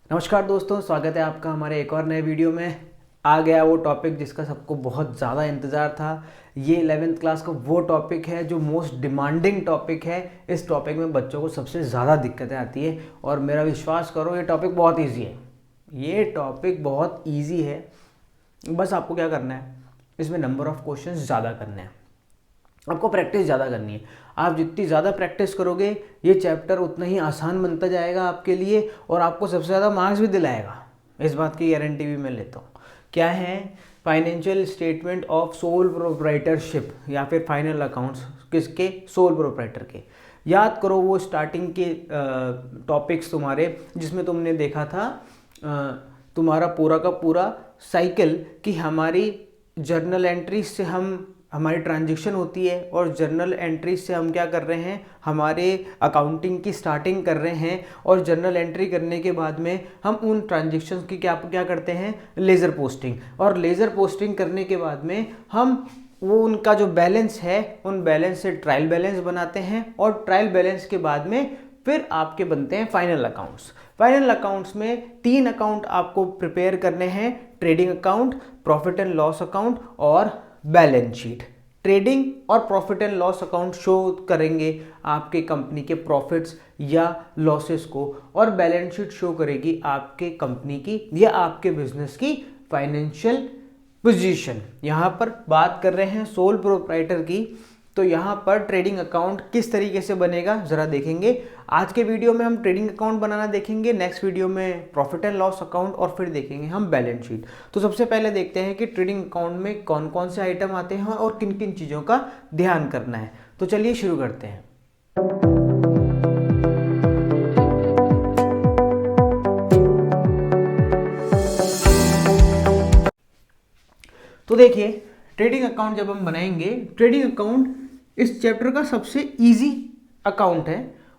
नमस्कार दोस्तों, स्वागत है आपका हमारे एक और नए वीडियो में। आ गया वो टॉपिक जिसका सबको बहुत ज़्यादा इंतज़ार था। ये 11th क्लास का वो टॉपिक है जो मोस्ट डिमांडिंग टॉपिक है। इस टॉपिक में बच्चों को सबसे ज़्यादा दिक्कतें आती है और मेरा विश्वास करो ये टॉपिक बहुत ईजी है। ये टॉपिक बहुत ईजी है, बस आपको क्या करना है, इसमें नंबर ऑफ़ क्वेश्चंस ज़्यादा करने हैं, आपको प्रैक्टिस ज़्यादा करनी है। आप जितनी ज़्यादा प्रैक्टिस करोगे ये चैप्टर उतना ही आसान बनता जाएगा आपके लिए और आपको सबसे ज़्यादा मार्क्स भी दिलाएगा। इस बात की गारंटी भी मैं लेता हूँ। क्या है? Financial statement of sole proprietorship या फिर फाइनल अकाउंट्स। किसके? सोल प्रोप्राइटर के। याद करो वो स्टार्टिंग के टॉपिक्स तुम्हारे, जिसमें तुमने देखा था तुम्हारा पूरा का पूरा साइकिल कि हमारी जर्नल एंट्रीज से हमारी ट्रांजैक्शन होती है और जर्नल एंट्रीज से हम क्या कर रहे हैं, हमारे अकाउंटिंग की स्टार्टिंग कर रहे हैं और जर्नल एंट्री करने के बाद में हम उन ट्रांजैक्शंस की क्या करते हैं, लेज़र पोस्टिंग। और लेज़र पोस्टिंग करने के बाद में हम वो उनका जो बैलेंस है उन बैलेंस से ट्रायल बैलेंस बनाते हैं और ट्रायल बैलेंस के बाद में फिर आपके बनते हैं फाइनल अकाउंट्स। फाइनल अकाउंट्स में 3 अकाउंट आपको प्रिपेयर करने हैं: trading account, profit and loss account और बैलेंस शीट। ट्रेडिंग और profit and loss account show करेंगे आपके कंपनी के प्रॉफिट्स या लॉसेस को और बैलेंस शीट शो करेगी आपके कंपनी की या आपके बिजनेस की फाइनेंशियल पोजीशन। यहाँ पर बात कर रहे हैं सोल प्रोप्राइटर की, तो यहाँ पर ट्रेडिंग अकाउंट किस तरीके से बनेगा ज़रा देखेंगे। आज के वीडियो में हम ट्रेडिंग अकाउंट बनाना देखेंगे, नेक्स्ट वीडियो में प्रॉफिट एंड लॉस अकाउंट और फिर देखेंगे हम बैलेंस शीट। तो सबसे पहले देखते हैं कि ट्रेडिंग अकाउंट में कौन कौन से आइटम आते हैं और किन किन चीज़ों का ध्यान करना है। तो चलिए शुरू करते हैं। तो देखिए, ट्रेडिंग अकाउंट जब हम बनाएंगे, ट्रेडिंग अकाउंट इस चैप्टर का सबसे इजी अकाउंट है।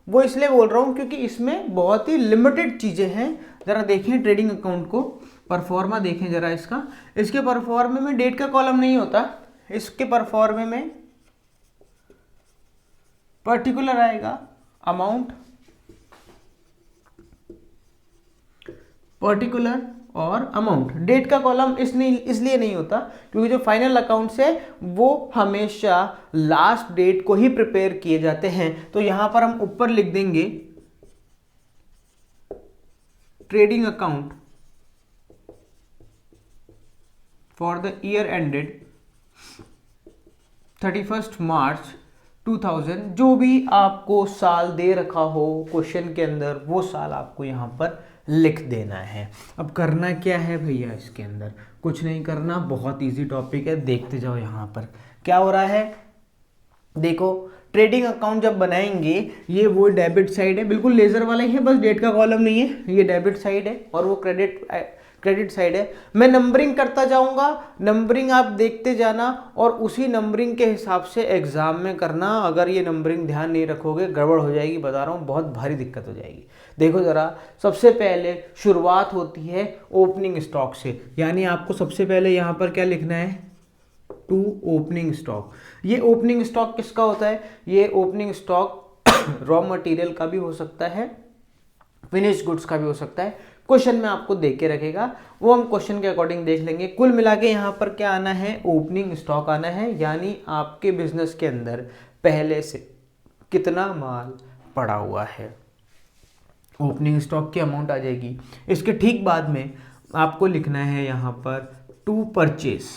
वो इसलिए बोल रहा हूँ क्योंकि इसमें बहुत ही लिमिटेड चीज़ें हैं। ज़रा देखें ट्रेडिंग अकाउंट को, परफॉर्मा देखें ज़रा इसका। इसके परफॉर्मे में डेट का कॉलम नहीं होता, इसके परफॉर्मे में पर्टिकुलर आएगा अमाउंट, पर्टिकुलर और अमाउंट। डेट का कॉलम इसलिए नहीं होता क्योंकि जो फाइनल अकाउंट्स है वो हमेशा लास्ट डेट को ही प्रिपेयर किए जाते हैं। तो यहां पर हम ऊपर लिख देंगे trading account for the year ended 31 मार्च 2000। जो भी आपको साल दे रखा हो क्वेश्चन के अंदर वो साल आपको यहां पर लिख देना है। अब करना क्या है भैया, इसके अंदर कुछ नहीं करना, बहुत इजी टॉपिक है, देखते जाओ। यहाँ पर क्या हो रहा है, देखो ट्रेडिंग अकाउंट जब बनाएंगे ये वो डेबिट साइड है, बिल्कुल लेजर वाला ही है, बस डेट का कॉलम नहीं है। ये डेबिट साइड है और वो क्रेडिट साइड है। मैं नंबरिंग करता जाऊंगा, नंबरिंग आप देखते जाना और उसी नंबरिंग के हिसाब से एग्जाम में करना। अगर ये नंबरिंग ध्यान नहीं रखोगे गड़बड़ हो जाएगी, बता रहा हूँ, बहुत भारी दिक्कत हो जाएगी। देखो ज़रा, सबसे पहले शुरुआत होती है ओपनिंग स्टॉक से, यानी आपको सबसे पहले यहाँ पर क्या लिखना है, टू ओपनिंग स्टॉक। ये ओपनिंग स्टॉक किसका होता है? ये ओपनिंग स्टॉक रॉ मटेरियल का भी हो सकता है, फिनिश गुड्स का भी हो सकता है। क्वेश्चन में आपको देख के रखेगा, वो हम क्वेश्चन के अकॉर्डिंग देख लेंगे। कुल मिला के यहाँ पर क्या आना है, ओपनिंग स्टॉक आना है, यानी आपके बिजनेस के अंदर पहले से कितना माल पड़ा हुआ है, ओपनिंग स्टॉक की अमाउंट आ जाएगी। इसके ठीक बाद में आपको लिखना है यहाँ पर टू परचेस।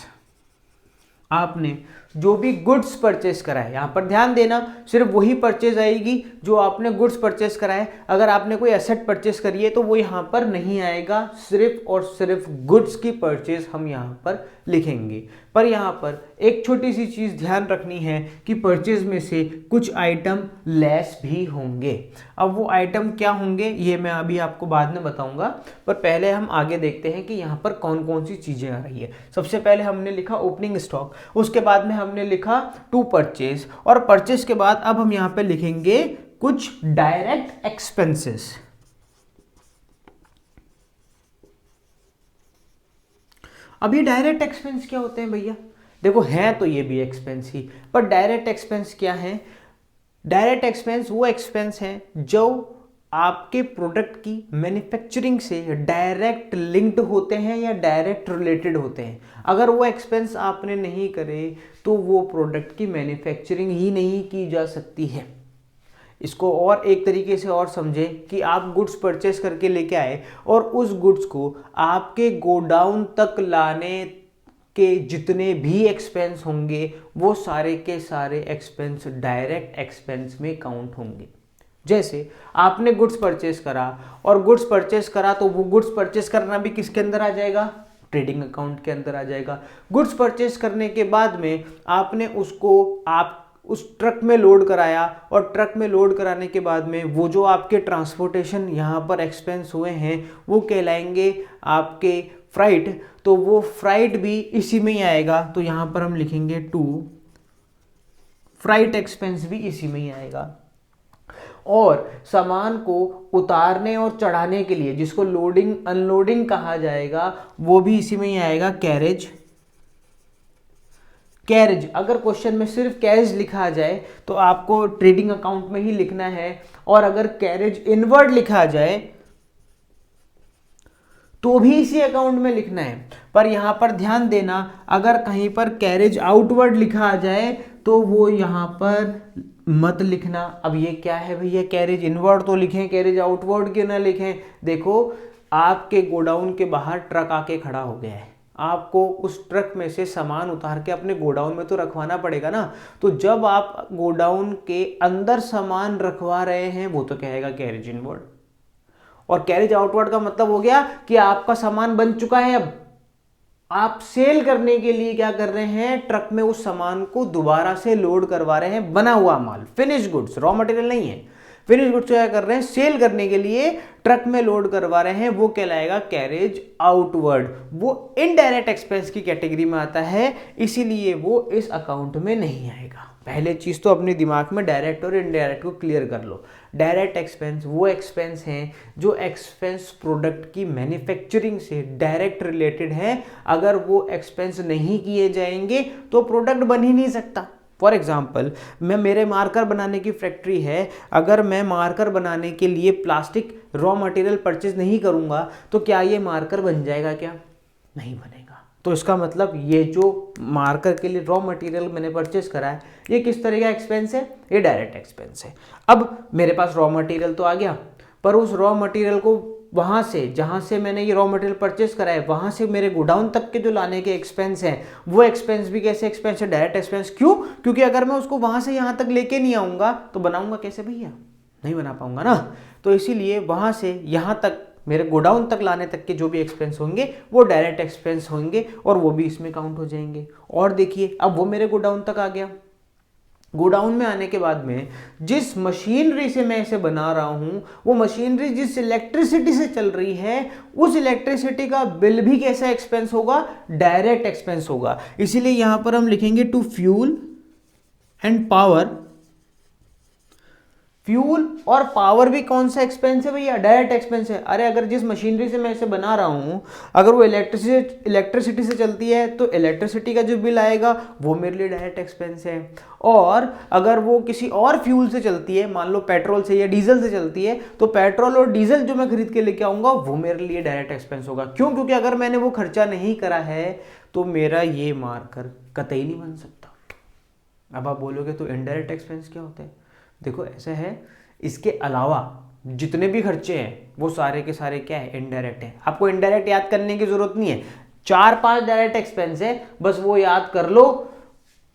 आपने जो भी गुड्स परचेस करा है, यहाँ पर ध्यान देना, सिर्फ वही परचेज आएगी जो आपने गुड्स परचेस करा है। अगर आपने कोई एसेट परचेस करी है तो वो यहाँ पर नहीं आएगा, सिर्फ और सिर्फ गुड्स की परचेज हम यहाँ पर लिखेंगे। पर यहाँ पर एक छोटी सी चीज़ ध्यान रखनी है कि परचेज में से कुछ आइटम लेस भी होंगे। अब वो आइटम क्या होंगे ये मैं अभी आपको बाद में बताऊंगा, पर पहले हम आगे देखते हैं कि यहाँ पर कौन कौन सी चीज़ें आ रही है। सबसे पहले हमने लिखा ओपनिंग स्टॉक, उसके बाद में हमने लिखा टू परचेज, और परचेज के बाद अब हम यहाँ पे लिखेंगे कुछ डायरेक्ट एक्सपेंसेस। अब ये डायरेक्ट एक्सपेंस क्या होते हैं भैया? देखो हैं तो ये भी एक्सपेंस ही, पर डायरेक्ट एक्सपेंस क्या है? डायरेक्ट एक्सपेंस वो एक्सपेंस हैं जो आपके प्रोडक्ट की मैन्युफैक्चरिंग से डायरेक्ट लिंक्ड होते हैं या डायरेक्ट रिलेटेड होते हैं। अगर वो एक्सपेंस आपने नहीं करे तो वो प्रोडक्ट की मैन्युफैक्चरिंग ही नहीं की जा सकती है। इसको और एक तरीके से और समझें कि आप गुड्स परचेस करके लेके आए और उस गुड्स को आपके गोडाउन तक लाने के जितने भी एक्सपेंस होंगे वो सारे के सारे एक्सपेंस डायरेक्ट एक्सपेंस में काउंट होंगे। जैसे आपने गुड्स परचेस करा और गुड्स परचेस करा तो वो गुड्स परचेस करना भी किसके अंदर आ जाएगा, ट्रेडिंग अकाउंट के अंदर आ जाएगा। गुड्स परचेस करने के बाद में आपने उसको आप उस ट्रक में लोड कराया और ट्रक में लोड कराने के बाद में वो जो आपके ट्रांसपोर्टेशन यहाँ पर एक्सपेंस हुए हैं वो कहलाएंगे आपके फ्राइट। तो वो फ्राइट भी इसी में ही आएगा, तो यहाँ पर हम लिखेंगे टू, फ्राइट एक्सपेंस भी इसी में ही आएगा। और सामान को उतारने और चढ़ाने के लिए जिसको लोडिंग अनलोडिंग कहा जाएगा वो भी इसी में ही आएगा, कैरेज। कैरेज अगर क्वेश्चन में सिर्फ कैरेज लिखा जाए तो आपको ट्रेडिंग अकाउंट में ही लिखना है, और अगर कैरेज इनवर्ड लिखा जाए तो भी इसी अकाउंट में लिखना है। पर यहां पर ध्यान देना, अगर कहीं पर कैरेज आउटवर्ड लिखा आ जाए तो वो यहां पर मत लिखना। अब ये क्या है भैया, कैरेज इनवर्ड तो लिखें, कैरेज आउटवर्ड क्यों ना लिखें। देखो आपके गोडाउन के बाहर ट्रक आके खड़ा हो गया है, आपको उस ट्रक में से सामान उतार के अपने गोडाउन में तो रखवाना पड़ेगा ना। तो जब आप गोडाउन के अंदर सामान रखवा रहे हैं वो तो कहेगा कैरेज इनवर्ड। और कैरेज आउटवर्ड का मतलब हो गया कि आपका सामान बन चुका है, अब आप सेल करने के लिए क्या कर रहे हैं, ट्रक में उस सामान को दोबारा से लोड करवा रहे हैं, बना हुआ माल, फिनिश गुड्स, रॉ मटेरियल नहीं है, फिनिश गुड्स क्या कर रहे हैं, सेल करने के लिए ट्रक में लोड करवा रहे हैं, वो कहलाएगा कैरेज आउटवर्ड। वो इनडायरेक्ट एक्सपेंस की कैटेगरी में आता है, इसीलिए वो इस अकाउंट में नहीं आएगा। पहले चीज तो अपने दिमाग में डायरेक्ट और इनडायरेक्ट को क्लियर कर लो। डायरेक्ट एक्सपेंस वो एक्सपेंस हैं जो एक्सपेंस प्रोडक्ट की मैन्युफैक्चरिंग से डायरेक्ट रिलेटेड है। अगर वो एक्सपेंस नहीं किए जाएंगे तो प्रोडक्ट बन ही नहीं सकता। फॉर एग्जाम्पल, मेरे मार्कर बनाने की फैक्ट्री है, अगर मैं मार्कर बनाने के लिए प्लास्टिक रॉ मटेरियल परचेज नहीं करूंगा तो क्या ये मार्कर बन जाएगा, क्या नहीं बनेगा। तो इसका मतलब ये जो मार्कर के लिए रॉ मटेरियल मैंने परचेस करा है ये किस तरह का एक्सपेंस है, ये डायरेक्ट एक्सपेंस है। अब मेरे पास रॉ मटेरियल तो आ गया, पर उस रॉ मटेरियल को वहाँ से जहाँ से मैंने ये रॉ मटेरियल परचेस करा है वहाँ से मेरे गोडाउन तक के जो लाने के एक्सपेंस हैं वो एक्सपेंस भी कैसे एक्सपेंस है, डायरेक्ट एक्सपेंस। क्यों? क्योंकि अगर मैं उसको वहाँ से यहाँ तक लेके नहीं आऊँगा तो बनाऊँगा कैसे भैया, नहीं बना पाऊँगा ना। तो इसीलिए वहाँ से यहाँ तक मेरे गोडाउन तक लाने तक के जो भी एक्सपेंस होंगे वो डायरेक्ट एक्सपेंस होंगे और वो भी इसमें काउंट हो जाएंगे। और देखिए अब वो मेरे गोडाउन तक आ गया, गोडाउन में आने के बाद में जिस मशीनरी से मैं इसे बना रहा हूं वो मशीनरी जिस इलेक्ट्रिसिटी से चल रही है उस इलेक्ट्रिसिटी का बिल भी कैसा एक्सपेंस होगा, डायरेक्ट एक्सपेंस होगा। इसीलिए यहां पर हम लिखेंगे two fuel and power. Fuel और पावर भी कौन सा एक्सपेंस है भैया, डायरेक्ट एक्सपेंस है। अरे अगर जिस मशीनरी से मैं इसे बना रहा हूं अगर वो इलेक्ट्रिसिटी से चलती है तो इलेक्ट्रिसिटी का जो बिल आएगा वो मेरे लिए डायरेक्ट एक्सपेंस है। और अगर वो किसी और फ्यूल से चलती है, मान लो पेट्रोल से या डीजल से चलती है, तो पेट्रोल और डीजल जो मैं खरीद के लेके आऊंगा वो मेरे लिए डायरेक्ट एक्सपेंस होगा। क्यों? क्योंकि अगर मैंने वो खर्चा नहीं करा है तो मेरा ये मार्कर कतई नहीं बन सकता। अब आप बोलोगे तो इनडायरेक्ट एक्सपेंस क्या होता है? देखो ऐसा है, इसके अलावा जितने भी खर्चे हैं वो सारे के सारे क्या है, इनडायरेक्ट है। आपको इनडायरेक्ट याद करने की जरूरत नहीं है, 4-5 डायरेक्ट एक्सपेंस है, बस वो याद कर लो।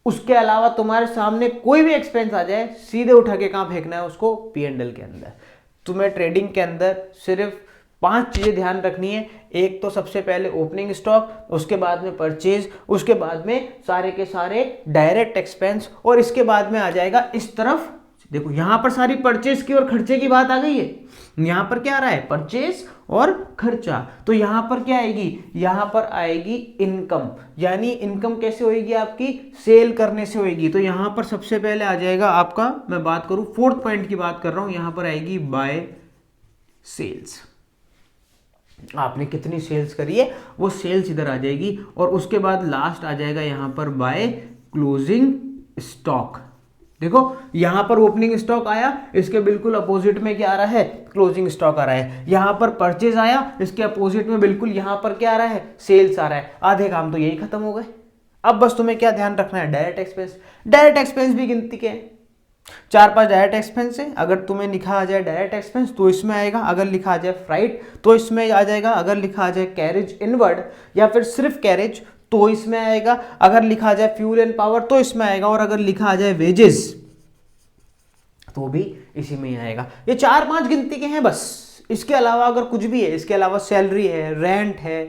उसके अलावा तुम्हारे सामने कोई भी एक्सपेंस आ जाए सीधे उठा के कहां फेंकना है उसको, P&L के अंदर। तुम्हें ट्रेडिंग के अंदर सिर्फ 5 चीजें ध्यान रखनी है। एक तो सबसे पहले ओपनिंग स्टॉक, उसके बाद में परचेज, उसके बाद में सारे के सारे डायरेक्ट एक्सपेंस, और इसके बाद में आ जाएगा इस तरफ। देखो यहां पर सारी परचेज की और खर्चे की बात आ गई है। यहां पर क्या आ रहा है, परचेज और खर्चा। तो यहां पर क्या आएगी, यहां पर आएगी इनकम। यानी इनकम कैसे होगी आपकी, सेल करने से होगी। तो यहां पर सबसे पहले आ जाएगा आपका, मैं बात करूं 4th पॉइंट की बात कर रहा हूं, यहां पर आएगी बाय सेल्स। आपने कितनी सेल्स करी है वो सेल्स इधर आ जाएगी, और उसके बाद लास्ट आ जाएगा यहां पर बाय क्लोजिंग स्टॉक। देखो यहां पर ओपनिंग स्टॉक आया, इसके बिल्कुल अपोजिट में क्या आ रहा है, क्लोजिंग स्टॉक आ रहा है। यहां पर परचेज आया, इसके अपोजिट में बिल्कुल यहां पर क्या आ रहा है, सेल्स आ रहा है। आधे काम तो यही खत्म हो गए। अब बस तुम्हें क्या ध्यान रखना है, डायरेक्ट एक्सपेंस। डायरेक्ट एक्सपेंस भी गिनती के हैं, 4-5 डायरेक्ट एक्सपेंस है। अगर तुम्हें लिखा आ जाए डायरेक्ट एक्सपेंस तो इसमें आएगा, अगर लिखा आ जाए फ्राइट तो इसमें आ जाएगा, अगर लिखा आ जाए कैरेज इनवर्ड या फिर सिर्फ कैरेज तो इसमें आएगा, अगर लिखा आ जाए फ्यूल एंड पावर तो इसमें आएगा, और अगर लिखा आ जाए वेजेस तो भी इसी में ही आएगा। ये 4-5 गिनती के हैं बस। इसके अलावा अगर कुछ भी है, इसके अलावा सैलरी है, रेंट है,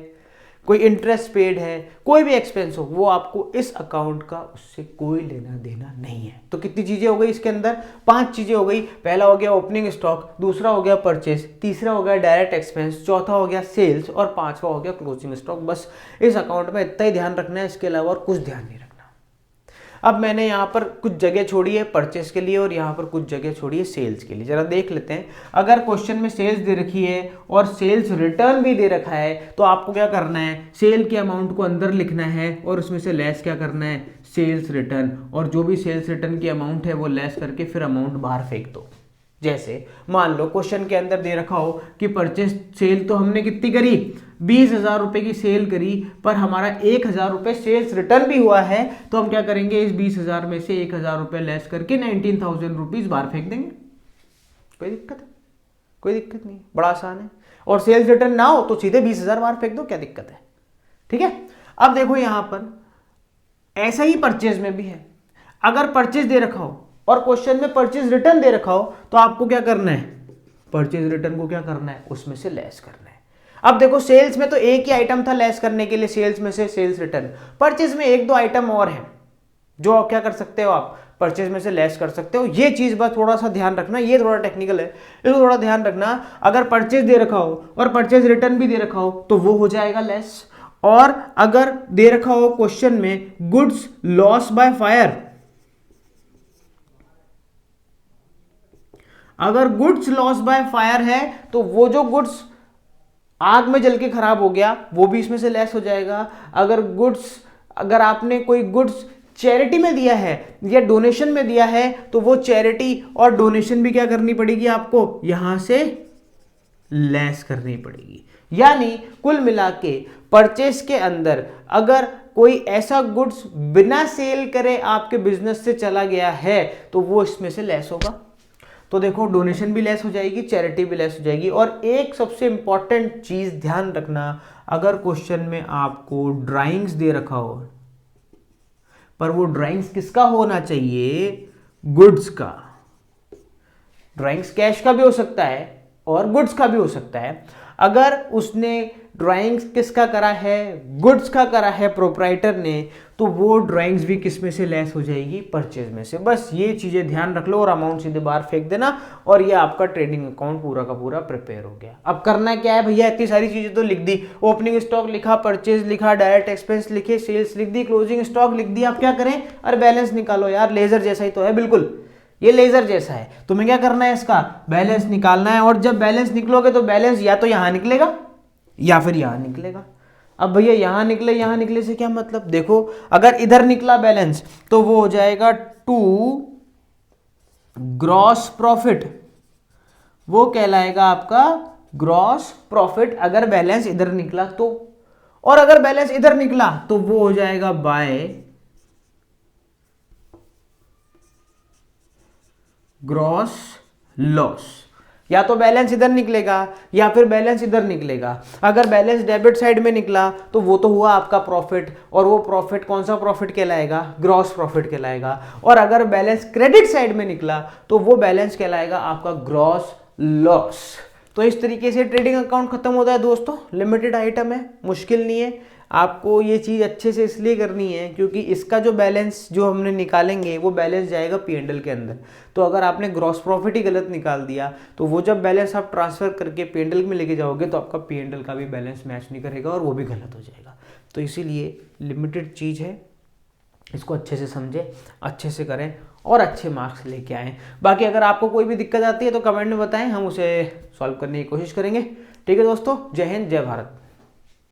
कोई इंटरेस्ट पेड है, कोई भी एक्सपेंस हो, वो आपको इस अकाउंट का उससे कोई लेना देना नहीं है। तो कितनी चीजें हो गई इसके अंदर, 5 चीजें हो गई। पहला हो गया ओपनिंग स्टॉक, दूसरा हो गया परचेस, तीसरा हो गया डायरेक्ट एक्सपेंस, चौथा हो गया सेल्स और पांचवा हो गया क्लोजिंग स्टॉक। बस इस अकाउंट में इतना ही ध्यान रखना है, इसके अलावा और कुछ ध्यान नहीं रखना। अब मैंने यहाँ पर कुछ जगह छोड़ी है परचेस के लिए और यहाँ पर कुछ जगह छोड़ी है सेल्स के लिए। जरा देख लेते हैं। अगर क्वेश्चन में सेल्स दे रखी है और सेल्स रिटर्न भी दे रखा है तो आपको क्या करना है, सेल के अमाउंट को अंदर लिखना है और उसमें से लेस क्या करना है, सेल्स रिटर्न, और जो भी सेल्स रिटर्न की अमाउंट है वो लेस करके फिर अमाउंट बाहर फेंक दो। जैसे मान लो क्वेश्चन के अंदर दे रखा हो कि परचेस सेल तो हमने कितनी करी, 20,000 रुपए की सेल करी, पर हमारा 1,000 रुपए सेल्स रिटर्न भी हुआ है, तो हम क्या करेंगे, इस 20,000 में से 1,000 रुपए लेस करके 19,000 रुपीज बाहर फेंक देंगे। कोई दिक्कत है? कोई दिक्कत नहीं, बड़ा आसान है। और सेल्स रिटर्न ना हो तो सीधे 20,000 बाहर फेंक दो, क्या दिक्कत है? ठीक है। अब देखो यहां पर ऐसा ही परचेज में भी है। अगर परचेज दे रखा हो और क्वेश्चन में परचेज रिटर्न दे रखा हो तो आपको क्या करना है, परचेज रिटर्न को क्या करना है, उसमें से लेस करना है। अब देखो सेल्स में तो एक ही आइटम था लेस करने के लिए, सेल्स में से सेल्स रिटर्न। परचेज में 1-2 आइटम और है जो आप क्या कर सकते हो, आप परचेज में से लेस कर सकते हो। ये चीज बस थोड़ा सा ध्यान रखना, ये थोड़ा टेक्निकल है, इसको थोड़ा ध्यान रखना। अगर परचेज दे रखा हो और परचेज रिटर्न भी दे रखा हो तो वो हो जाएगा लेस। और अगर दे रखा हो क्वेश्चन में गुड्स लॉस बाय फायर, अगर गुड्स लॉस बाय फायर है तो वो जो गुड्स आग में जल के खराब हो गया वो भी इसमें से लेस हो जाएगा। अगर आपने कोई गुड्स चैरिटी में दिया है या डोनेशन में दिया है तो वो चैरिटी और डोनेशन भी क्या करनी पड़ेगी, आपको यहां से लेस करनी पड़ेगी। यानी कुल मिला के परचेस के अंदर अगर कोई ऐसा गुड्स बिना सेल करे आपके बिजनेस से चला गया है तो वो इसमें से लेस होगा। तो देखो डोनेशन भी लेस हो जाएगी, चैरिटी भी लेस हो जाएगी। और एक सबसे इंपॉर्टेंट चीज ध्यान रखना, अगर क्वेश्चन में आपको ड्राइंग्स दे रखा हो, पर वो ड्राइंग्स किसका होना चाहिए, गुड्स का। ड्राइंग्स कैश का भी हो सकता है और गुड्स का भी हो सकता है। अगर उसने ड्राइंग्स किसका करा है, गुड्स का करा है प्रोप्राइटर ने, तो वो ड्राइंग्स भी किस में से लेस हो जाएगी, परचेज में से। बस ये चीजें ध्यान रख लो और अमाउंट सीधे बाहर फेंक देना और ये आपका ट्रेडिंग अकाउंट पूरा का पूरा प्रिपेयर हो गया। अब करना क्या है भैया, इतनी सारी चीजें तो लिख दी, ओपनिंग स्टॉक लिखा, परचेज लिखा, डायरेक्ट एक्सपेंस लिखे, सेल्स लिख दी, क्लोजिंग स्टॉक लिख दी। आप क्या करें, अरे बैलेंस निकालो यार, लेजर जैसा ही तो है, बिल्कुल ये लेजर जैसा है। तुम्हें क्या करना है, इसका बैलेंस निकालना है। और जब बैलेंस निकलोगे तो बैलेंस या तो यहां निकलेगा या फिर यहां निकलेगा। अब भैया यहां निकले से क्या मतलब, देखो अगर इधर निकला बैलेंस तो वो हो जाएगा 2 ग्रॉस प्रॉफिट, वो कहलाएगा आपका ग्रॉस प्रॉफिट अगर बैलेंस इधर निकला तो। और अगर बैलेंस इधर निकला तो वो हो जाएगा बाय ग्रॉस लॉस। या तो बैलेंस इधर निकलेगा या फिर बैलेंस इधर निकलेगा। अगर बैलेंस डेबिट साइड में निकला तो वो तो हुआ आपका प्रॉफिट, और वो प्रॉफिट कौन सा प्रॉफिट कहलाएगा, ग्रॉस प्रॉफिट कहलाएगा। और अगर बैलेंस क्रेडिट साइड में निकला तो वो बैलेंस कहलाएगा आपका ग्रॉस लॉस। तो इस तरीके से ट्रेडिंग अकाउंट खत्म होता है दोस्तों। लिमिटेड आइटम है, मुश्किल नहीं है। आपको ये चीज़ अच्छे से इसलिए करनी है क्योंकि इसका जो बैलेंस जो हमने निकालेंगे वो बैलेंस जाएगा P&L के अंदर। तो अगर आपने ग्रॉस प्रॉफिट ही गलत निकाल दिया तो वो जब बैलेंस आप ट्रांसफर करके P&L में लेके जाओगे तो आपका P&L का भी बैलेंस मैच नहीं करेगा और वो भी गलत हो जाएगा। तो इसीलिए लिमिटेड चीज़ है, इसको अच्छे से समझें, अच्छे से करें और अच्छे मार्क्स लेके आएँ। बाकी अगर आपको कोई भी दिक्कत आती है तो कमेंट में बताएं, हम उसे सॉल्व करने की कोशिश करेंगे। ठीक है दोस्तों, जय हिंद, जय भारत।